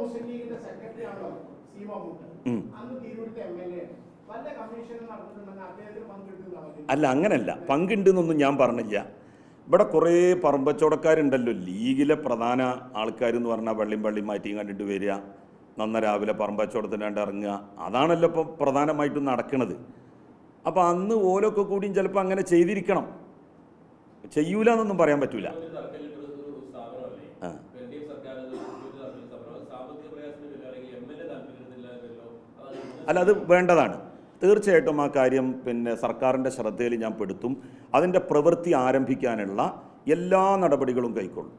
മുസ്ലിം ലീഗിന്റെ സെക്രട്ടറി ആണല്ലോ സീമ മൂട്ട്, അന്ന് തിരൂരത്തെ MLA വല്ല കമ്മീഷനും നടന്നിട്ടുണ്ടെങ്കിൽ അദ്ദേഹത്തിന് പങ്കിട്ടുണ്ട്. അല്ല, അങ്ങനല്ല, പങ്കുണ്ടെന്നൊന്നും ഞാൻ പറഞ്ഞില്ല. ഇവിടെ കുറേ പറമ്പച്ചോടക്കാരുണ്ടല്ലോ, ലീഗിലെ പ്രധാന ആൾക്കാരെന്ന് പറഞ്ഞാൽ വെള്ളിയും മാറ്റിയും കണ്ടിട്ട് വരിക, നന്ന രാവിലെ പറമ്പച്ചോടത്തിനാണ്ട് ഇറങ്ങുക, അതാണല്ലോ ഇപ്പോൾ പ്രധാനമായിട്ടും നടക്കുന്നത്. അപ്പോൾ അന്ന് ഓലൊക്കെ കൂടിയും ചിലപ്പോൾ അങ്ങനെ ചെയ്തിരിക്കണം, ചെയ്യൂല എന്നൊന്നും പറയാൻ പറ്റൂല. അല്ല, അത് വേണ്ടതാണ് തീർച്ചയായിട്ടും. ആ കാര്യം സർക്കാരിൻ്റെ ശ്രദ്ധയിൽ ഞാൻ പെടുത്തും. അതിൻ്റെ പ്രവൃത്തി ആരംഭിക്കാനുള്ള എല്ലാ നടപടികളും കൈക്കൊള്ളും.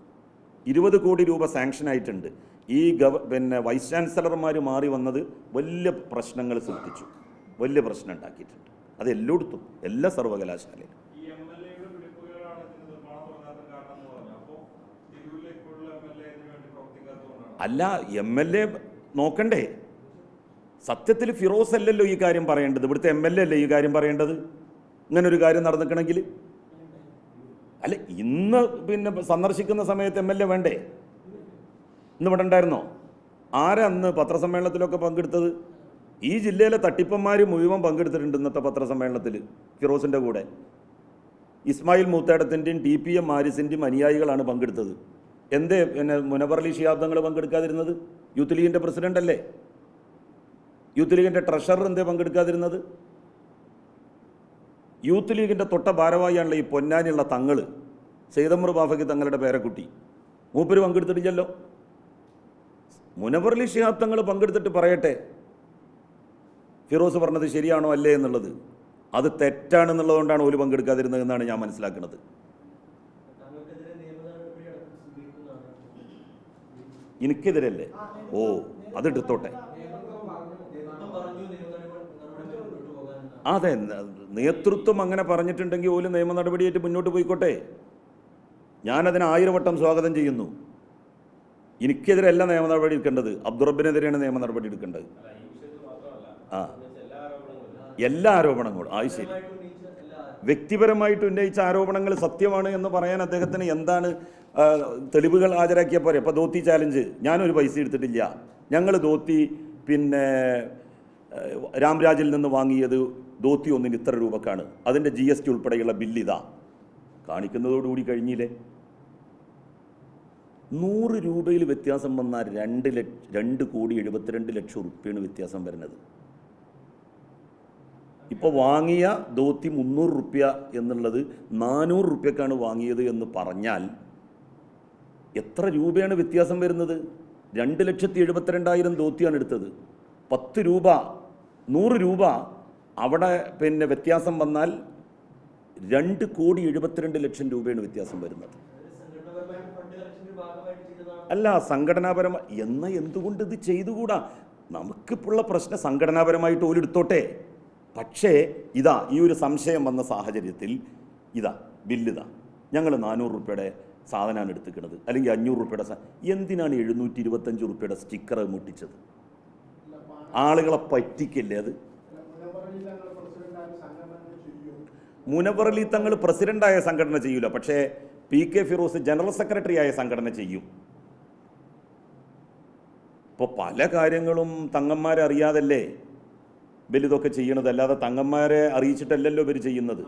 20 കോടി രൂപ സാങ്ഷൻ ആയിട്ടുണ്ട്. ഈ വൈസ് ചാൻസലർമാർ മാറി വന്നത് വലിയ പ്രശ്നങ്ങൾ സൃഷ്ടിച്ചു, വലിയ പ്രശ്നം ഉണ്ടാക്കിയിട്ടുണ്ട്. അത് എല്ലായിടത്തും, എല്ലാ സർവകലാശാലയിലും. അല്ല, MLA നോക്കണ്ടേ? സത്യത്തിൽ ഫിറോസ് അല്ലല്ലോ ഈ കാര്യം പറയേണ്ടത്, ഇവിടുത്തെ MLA അല്ലേ ഈ കാര്യം പറയേണ്ടത്. ഇങ്ങനൊരു കാര്യം നടന്നിക്കണമെങ്കിൽ അല്ല, ഇന്ന് സന്ദർശിക്കുന്ന സമയത്ത് MLA വേണ്ടേ? ഇന്ന് ഇവിടെ ഉണ്ടായിരുന്നോ? ആരാ അന്ന് പത്രസമ്മേളനത്തിലൊക്കെ പങ്കെടുത്തത്? ഈ ജില്ലയിലെ തട്ടിപ്പന്മാർ മുഴുവൻ പങ്കെടുത്തിട്ടുണ്ട് ഇന്നത്തെ പത്രസമ്മേളനത്തിൽ ഫിറോസിൻ്റെ കൂടെ. ഇസ്മായിൽ മൂത്തേടത്തിൻ്റെയും TPM ആരിസിൻ്റെയും അനുയായികളാണ് പങ്കെടുത്തത്. എന്തേ മുനവർ അലി ശിഹാബ് തങ്ങൾ പങ്കെടുക്കാതിരുന്നത്? യൂത്ത് ലീഗിൻ്റെ പ്രസിഡന്റ് അല്ലേ? യൂത്ത് ലീഗിൻ്റെ ട്രഷറർ എന്തേ പങ്കെടുക്കാതിരുന്നത്? യൂത്ത് ലീഗിൻ്റെ തൊട്ട ഭാരവാഹിയാണല്ലോ ഈ പൊന്നാനിയുള്ള തങ്ങൾ, സെയ്തമ്മർ ബാഫയ്ക്ക് തങ്ങളുടെ പേരക്കുട്ടി. മൂപ്പര് പങ്കെടുത്തിട്ടില്ലല്ലോ. മുനവർ അലി ശിഹാബ് തങ്ങൾ പങ്കെടുത്തിട്ട് പറയട്ടെ ഫിറോസ് പറഞ്ഞത് ശരിയാണോ അല്ലേ എന്നുള്ളത്. അത് തെറ്റാണെന്നുള്ളതുകൊണ്ടാണ് ഓല് പങ്കെടുക്കാതിരുന്നത് എന്നാണ് ഞാൻ മനസ്സിലാക്കുന്നത്. എനിക്കെതിരല്ലേ? ഓ, അതെടുത്തോട്ടെ. അതെ, നേതൃത്വം അങ്ങനെ പറഞ്ഞിട്ടുണ്ടെങ്കിൽ ഓല് നിയമ നടപടിയായിട്ട് മുന്നോട്ട് പോയിക്കോട്ടെ. ഞാനതിന് 1000 വട്ടം സ്വാഗതം ചെയ്യുന്നു. എനിക്കെതിരല്ല നിയമ നടപടി എടുക്കേണ്ടത്, അബ്ദുറബിനെതിരെയാണ് നിയമ നടപടി എടുക്കേണ്ടത്. ആ, എല്ലാ ആരോപണങ്ങളും ശരി. വ്യക്തിപരമായിട്ട് ഉന്നയിച്ച ആരോപണങ്ങൾ സത്യമാണ് എന്ന് പറയാൻ അദ്ദേഹത്തിന് എന്താണ് തെളിവുകൾ ഹാജരാക്കിയാൽ പോരെ? ഇപ്പോൾ ധോത്തി ചാലഞ്ച്, ഞാനൊരു പൈസ എടുത്തിട്ടില്ല, ഞങ്ങൾ ധോത്തി രാംരാജിൽ നിന്ന് വാങ്ങിയത് ധോത്തി ഒന്നിന് ഇത്ര രൂപക്കാണ്, അതിൻ്റെ GST ഉൾപ്പെടെയുള്ള ബില്ലിതാ കാണിക്കുന്നതോടുകൂടി കഴിഞ്ഞില്ലേ? 100 രൂപയിൽ വ്യത്യാസം വന്നാൽ 2,72,00,000 റുപ്യാണ് വ്യത്യാസം വരുന്നത്. ഇപ്പോൾ വാങ്ങിയ ധോത്തി 300 റുപ്യ എന്നുള്ളത് 400 റുപ്യക്കാണ് വാങ്ങിയത് എന്ന് പറഞ്ഞാൽ എത്ര രൂപയാണ് വ്യത്യാസം വരുന്നത്? 2,72,000 ധോത്തിയാണ് എടുത്തത്. 10 രൂപ 100 രൂപ അവിടെ വ്യത്യാസം വന്നാൽ 2,72,00,000 രൂപയാണ് വ്യത്യാസം വരുന്നത്. അല്ല, സംഘടനാപരമായി എന്തുകൊണ്ട് ഇത് ചെയ്തുകൂടാ? നമുക്കിപ്പോഴുള്ള പ്രശ്നം സംഘടനാപരമായിട്ട് ഓലെടുത്തോട്ടെ. പക്ഷേ ഇതാ ഈ ഒരു സംശയം വന്ന സാഹചര്യത്തിൽ ബില്ലിതാ ഞങ്ങൾ 400 റുപ്യയുടെ സാധനമാണ് എടുത്തിക്കുന്നത്, അല്ലെങ്കിൽ 500 റുപ്യയുടെ എന്തിനാണ് 725 റുപ്യയുടെ സ്റ്റിക്കർ മുട്ടിച്ചത്? ആളുകളെ പറ്റിക്കല്ലേ അത്? മുനവർ അലി തങ്ങൾ പ്രസിഡന്റായ സംഘടന ചെയ്യൂല, പക്ഷേ PK ഫിറോസ് ജനറൽ സെക്രട്ടറി ആയ സംഘടന ചെയ്യും. ഇപ്പോൾ പല കാര്യങ്ങളും തങ്ങന്മാരെ അറിയാതല്ലേ ഇതൊക്കെ ചെയ്യണത്, അല്ലാതെ തങ്ങന്മാരെ അറിയിച്ചിട്ടല്ലല്ലോ ഇവർ ചെയ്യുന്നത്.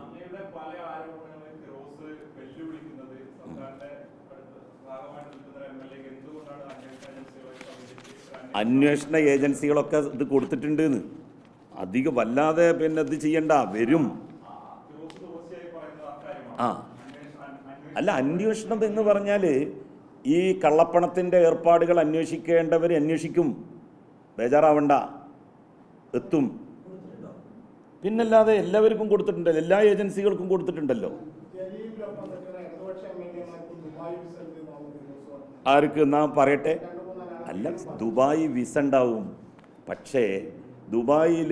അന്വേഷണ ഏജൻസികളൊക്കെ ഇത് കൊടുത്തിട്ടുണ്ട് എന്ന് അധികം വല്ലാതെ ഇത് ചെയ്യണ്ട, വരും. അല്ല, അന്വേഷണം എന്ന് പറഞ്ഞാൽ ഈ കള്ളപ്പണത്തിൻ്റെ ഏർപ്പാടുകൾ അന്വേഷിക്കേണ്ടവർ അന്വേഷിക്കും, ബേജാറാവണ്ട, എത്തും. പിന്നല്ലാതെ എല്ലാവർക്കും കൊടുത്തിട്ടുണ്ടല്ലോ, എല്ലാ ഏജൻസികൾക്കും കൊടുത്തിട്ടുണ്ടല്ലോ. ആർക്ക് എന്നാ പറയട്ടെ? അല്ല, ദുബായ് വിസ ഉണ്ടാവും, പക്ഷേ ദുബായിൽ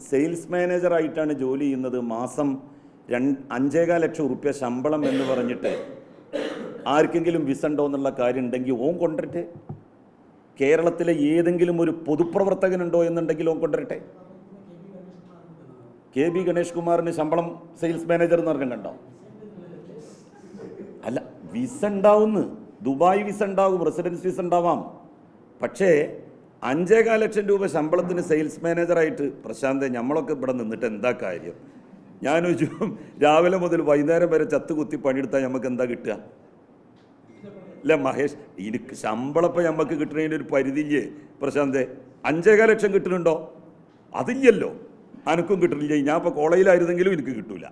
സെയിൽസ് മാനേജറായിട്ടാണ് ജോലി ചെയ്യുന്നത്. മാസം 5,15 ലക്ഷം റുപ്യ ശമ്പളം എന്ന് പറഞ്ഞിട്ട് ആർക്കെങ്കിലും വിസ ഉണ്ടോ എന്നുള്ള കാര്യം ഉണ്ടെങ്കിൽ ഓൻ കൊണ്ടുവരട്ടെ. കേരളത്തിലെ ഏതെങ്കിലും ഒരു പൊതുപ്രവർത്തകനുണ്ടോ എന്നുണ്ടെങ്കിൽ ഓൻ കൊണ്ടുവരട്ടെ. KB ഗണേഷ് കുമാറിന് ശമ്പളം സെയിൽസ് മാനേജർ എന്ന് പറഞ്ഞിട്ടുണ്ടോ? അല്ല, വിസ ഉണ്ടാവുമെന്ന്, ദുബായ് വിസ ഉണ്ടാവും, റെസിഡൻസ് വിസ ഉണ്ടാവാം. പക്ഷേ 5.25 ലക്ഷം രൂപ ശമ്പളത്തിന് സെയിൽസ് മാനേജറായിട്ട് പ്രശാന്തെ നമ്മളൊക്കെ ഇവിടെ നിന്നിട്ട് എന്താ കാര്യം? ഞാൻ ചോദിച്ചു, രാവിലെ മുതൽ വൈകുന്നേരം വരെ ചത്തുകുത്തി പണിയെടുത്താൽ നമുക്ക് എന്താ കിട്ടുക? അല്ല മഹേഷ്, എനിക്ക് ശമ്പളം ഇപ്പം നമുക്ക് കിട്ടുന്നതിന് ഒരു പരിധിയില്ലേ പ്രശാന്തെ? 5.25 ലക്ഷം കിട്ടുന്നുണ്ടോ? അതില്ലല്ലോ, അനക്കും കിട്ടുന്നില്ല. ഞാൻ ഇപ്പോൾ കോളേജിലായിരുന്നെങ്കിലും എനിക്ക് കിട്ടൂല.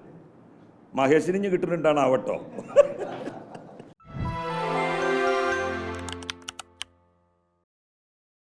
മഹേഷിന് ഇനി കിട്ടുന്നുണ്ടാണ് ആവട്ടോ.